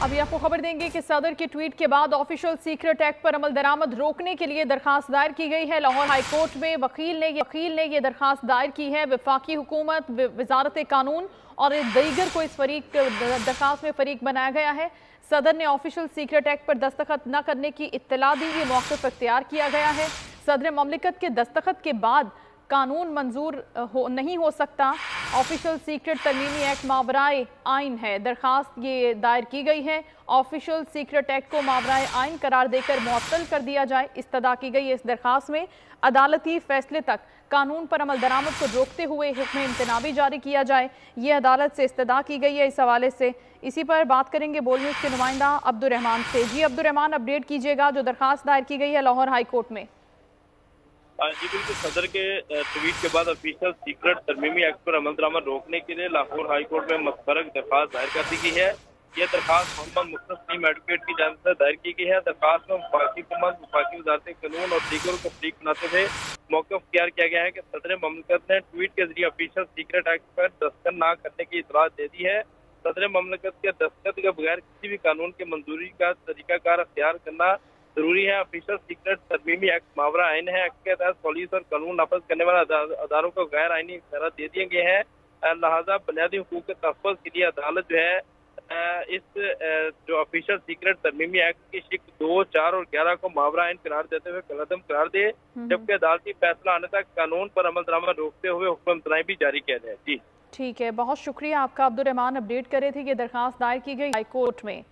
अभी आपको खबर देंगे कि सदर के ट्वीट के बाद ऑफिशियल सीक्रेट एक्ट पर अमल दरामद रोकने के लिए दरखास्त दायर की गई है। लाहौर हाई कोर्ट में वकील ने ये दरखास्त दायर की है। वफाकी हुकूमत, वजारत कानून और दीगर को इस दरखास्त में फरीक बनाया गया है। सदर ने ऑफिशियल सीक्रेट एक्ट पर दस्तखत न करने की इत्तला दी। ये मौक़िफ़ इख्तियार किया गया है। सदर ममलिकत के दस्तखत के बाद कानून मंजूर नहीं हो सकता। ऑफिशियल सीक्रेट तरमीमी एक्ट मावराए आइन है। दरखास्त ये दायर की गई है। ऑफिशियल सीक्रेट एक्ट को मावराए आइन करार देकर मुअत्तल कर दिया जाए, इस्तदा की गई है। इस दरखास्त में अदालती फैसले तक कानून पर अमल दरामद को रोकते हुए हुक्म इम्तनाबी जारी किया जाए, ये अदालत से इस्तदा की गई है। इस हवाले से इसी पर बात करेंगे बोल न्यूज़ के नुमाइंदा अब्दुर्रहमान से। जी अब्दुर्रहमान, अपडेट कीजिएगा जो दरखास्त दायर की गई है लाहौर हाई कोर्ट में। जी बिल्कुल, सदर के ट्वीट के बाद ऑफिशियल सीक्रेट तरमीमी एक्ट पर अमल दरामद रोकने के लिए लाहौर हाई कोर्ट में मुस्तरक दरखास्त दायर कर दी गई है। यह दरखास्त मोहम्मद मुख्तसर एडवोकेट की जानिब से दायर की गई है। दरखास्त में वफाकी हुकूमत, वफाकी वजारत कानून और दीगर को फरीक बनाते हुए मौक़िफ़ इख्तियार किया गया है कि सदर ममलिकत ने ट्वीट के जरिए ऑफिशियल सीक्रेट एक्ट पर दस्तखत न करने की इतला दे दी है। सदर ममलिकत के दस्तखत के बगैर किसी भी कानून की मंजूरी का तरीकाकार अख्तियार करना जरूरी है। ऑफिशियल सीक्रेट तरमीमी एक्ट मावरा आइन है। एक्ट के तहत पुलिस और कानून नाफज करने वाले अदारों को गैर आइनी इख्तियार दे दिए गए हैं। लिहाजा बुनियादी हुकूक के तहफ़्फ़ुज़ के लिए अदालत जो है इस जो ऑफिशियल सीक्रेट तरमीमी एक्ट की शिक 2, 4 और 11 को मावरा आइन करार देते हुए कलअदम करार दे, जबकि अदालती फैसला आने तक कानून पर अमल दरामद रोकते हुए हुक्म इम्तनाई भी जारी किया जाए। जी ठीक है, बहुत शुक्रिया आपका अब्दुर्रहमान, अपडेट कर रहे थे कि दरखास्त दायर की गई हाई कोर्ट में।